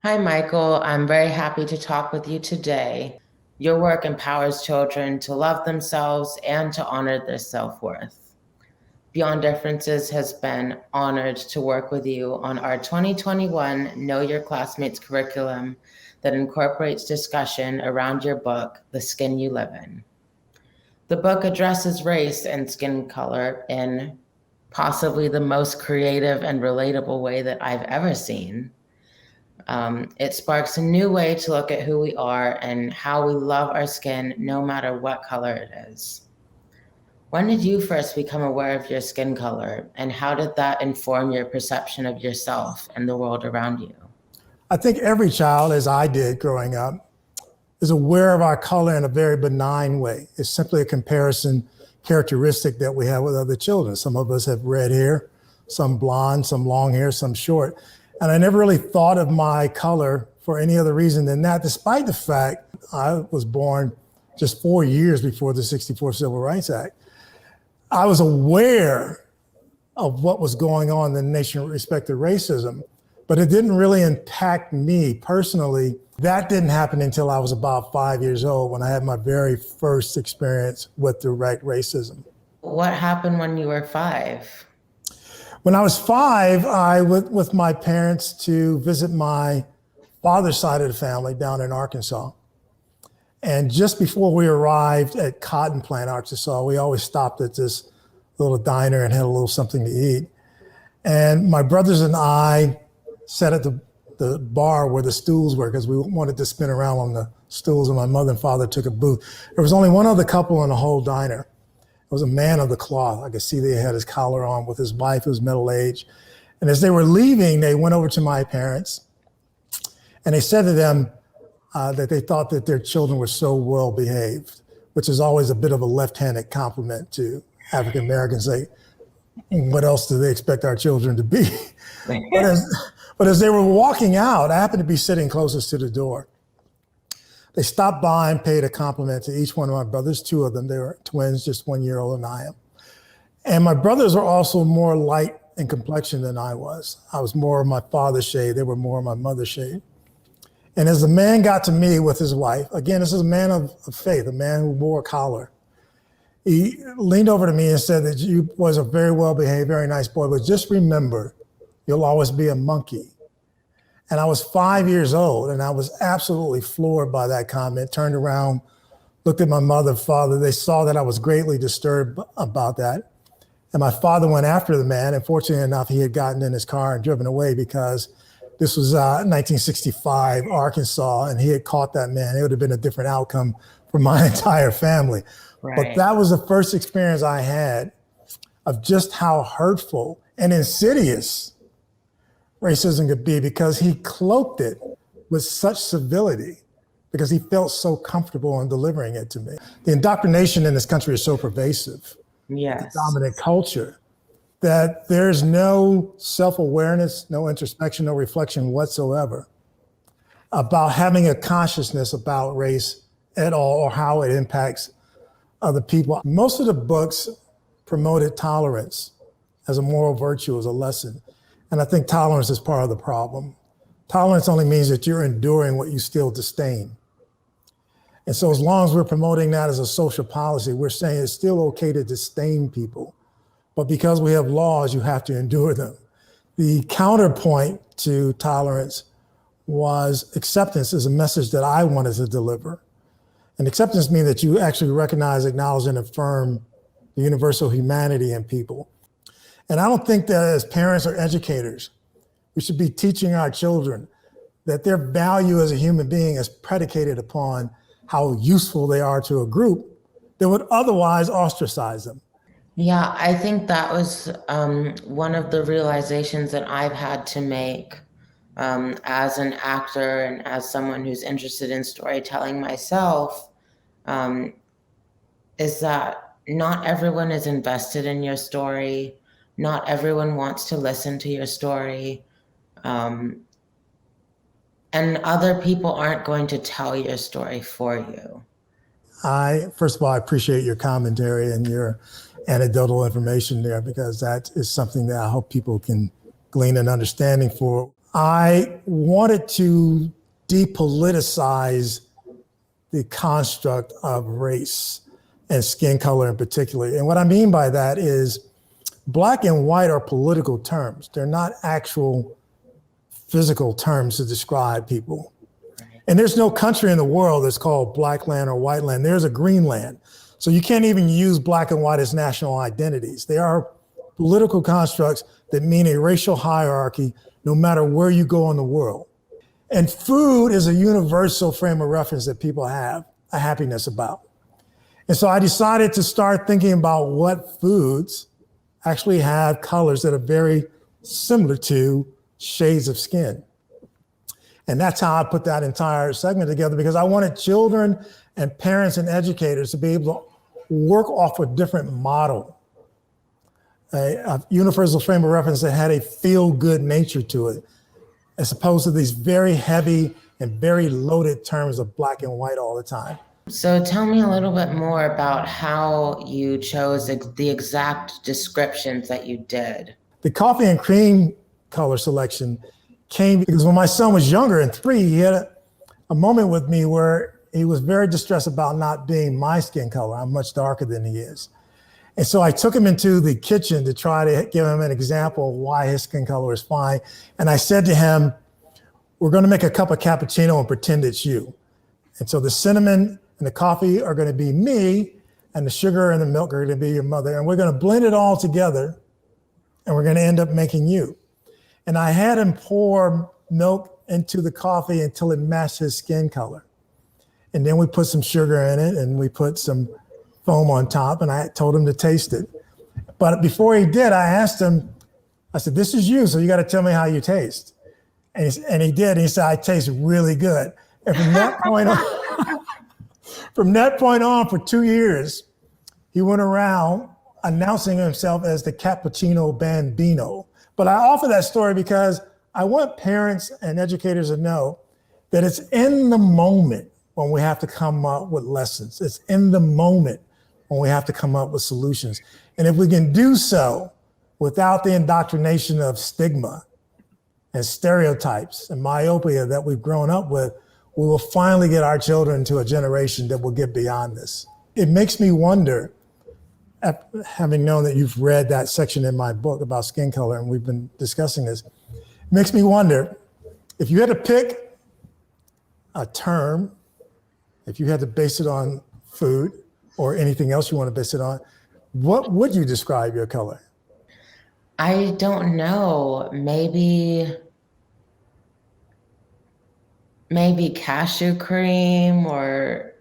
Hi, Michael. I'm very happy to talk with you today. Your work empowers children to love themselves and to honor their self-worth. Beyond Differences has been honored to work with you on our 2021 Know Your Classmates curriculum that incorporates discussion around your book, The Skin You Live In. The book addresses race and skin color in possibly the most creative and relatable way that I've ever seen. It sparks a new way to look at who we are and how we love our skin, no matter what color it is. When did you first become aware of your skin color, and how did that inform your perception of yourself and the world around you? I think every child, as I did growing up, is aware of our color in a very benign way. It's simply a comparison characteristic that we have with other children. Some of us have red hair, some blonde, some long hair, some short. And I never really thought of my color for any other reason than that, despite the fact I was born just 4 years before the '64 Civil Rights Act. I was aware of what was going on in the nation with respect to racism, but it didn't really impact me personally. That didn't happen until I was about 5 years old when I had my very first experience with direct racism. What happened when you were 5? When I was 5, I went with my parents to visit my father's side of the family down in Arkansas. And just before we arrived at Cotton Plant, Arkansas, we always stopped at this little diner and had a little something to eat. And my brothers and I sat at the bar where the stools were because we wanted to spin around on the stools, and my mother and father took a booth. There was only one other couple in the whole diner. It was a man of the cloth. I could see they had his collar on with his wife, who was middle-aged. And as they were leaving, they went over to my parents and they said to them that they thought that their children were so well behaved, which is always a bit of a left-handed compliment to African Americans. Say, what else do they expect our children to be? But as they were walking out, I happened to be sitting closest to the door. They stopped by and paid a compliment to each one of my brothers, 2 of them. They were twins, just 1 year older than I am. And my brothers were also more light in complexion than I was. I was more of my father's shade. They were more of my mother's shade. And as the man got to me with his wife, again, this is a man of faith, a man who wore a collar. He leaned over to me and said that you was a very well-behaved, very nice boy, but just remember, you'll always be a monkey. And I was 5 years old, and I was absolutely floored by that comment. Turned around, looked at my mother and father. They saw that I was greatly disturbed about that. And my father went after the man, and fortunately enough, he had gotten in his car and driven away because this was 1965, Arkansas, and he had caught that man. It would have been a different outcome for my entire family. Right. But that was the first experience I had of just how hurtful and insidious racism could be, because he cloaked it with such civility because he felt so comfortable in delivering it to me. The indoctrination in this country is so pervasive, Yes. the dominant culture, that there's no self-awareness, no introspection, no reflection whatsoever about having a consciousness about race at all or how it impacts other people. Most of the books promoted tolerance as a moral virtue, as a lesson. And I think tolerance is part of the problem. Tolerance only means that you're enduring what you still disdain. And so as long as we're promoting that as a social policy, we're saying it's still okay to disdain people. But because we have laws, you have to endure them. The counterpoint to tolerance was acceptance as a message that I wanted to deliver. And acceptance means that you actually recognize, acknowledge, and affirm the universal humanity in people. And I don't think that as parents or educators, we should be teaching our children that their value as a human being is predicated upon how useful they are to a group that would otherwise ostracize them. Yeah, I think that was one of the realizations that I've had to make as an actor and as someone who's interested in storytelling myself, is that not everyone is invested in your story. Not everyone wants to listen to your story. And other people aren't going to tell your story for you. First of all, I appreciate your commentary and your anecdotal information there, because that is something that I hope people can glean an understanding for. I wanted to depoliticize the construct of race and skin color in particular. And what I mean by that is black and white are political terms. They're not actual physical terms to describe people. And there's no country in the world that's called black land or white land. There's a green land. So you can't even use black and white as national identities. They are political constructs that mean a racial hierarchy no matter where you go in the world. And food is a universal frame of reference that people have a happiness about. And so I decided to start thinking about what foods actually have colors that are very similar to shades of skin. And that's how I put that entire segment together, because I wanted children and parents and educators to be able to work off a different model, a universal frame of reference that had a feel-good nature to it, as opposed to these very heavy and very loaded terms of black and white all the time. So tell me a little bit more about how you chose the exact descriptions that you did. The coffee and cream color selection came because when my son was younger, in 3, he had a moment with me where he was very distressed about not being my skin color. I'm much darker than he is. And so I took him into the kitchen to try to give him an example of why his skin color is fine. And I said to him, we're going to make a cup of cappuccino and pretend it's you. And so the cinnamon and the coffee are going to be me, and the sugar and the milk are going to be your mother. And we're going to blend it all together, and we're going to end up making you. And I had him pour milk into the coffee until it matched his skin color. And then we put some sugar in it, and we put some foam on top, and I told him to taste it. But before he did, I asked him, I said, this is you, so you got to tell me how you taste. And he did. And he said, I taste really good. And from that point on, for 2 years, he went around announcing himself as the Cappuccino Bambino. But I offer that story because I want parents and educators to know that it's in the moment when we have to come up with lessons. It's in the moment when we have to come up with solutions. And if we can do so without the indoctrination of stigma and stereotypes and myopia that we've grown up with, we will finally get our children to a generation that will get beyond this. It makes me wonder, having known that you've read that section in my book about skin color, and we've been discussing this, it makes me wonder, if you had to pick a term, if you had to base it on food or anything else you want to base it on, what would you describe your color? I don't know. Maybe cashew cream, or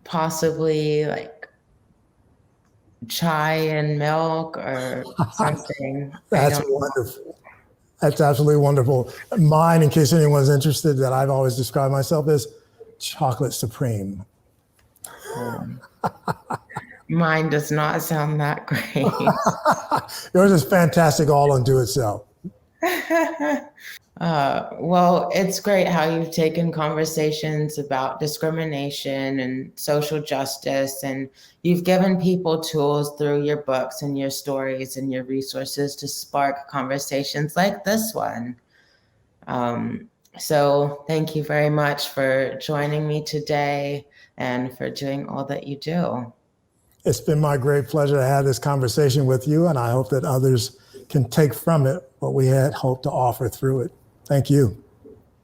possibly like chai and milk or something. That's wonderful. That's absolutely wonderful. Mine, in case anyone's interested, that I've always described myself as chocolate supreme. Mine does not sound that great. Yours is fantastic all unto itself. Well, it's great how you've taken conversations about discrimination and social justice, and you've given people tools through your books and your stories and your resources to spark conversations like this one. So thank you very much for joining me today and for doing all that you do. It's been my great pleasure to have this conversation with you, and I hope that others can take from it what we had hoped to offer through it. Thank you.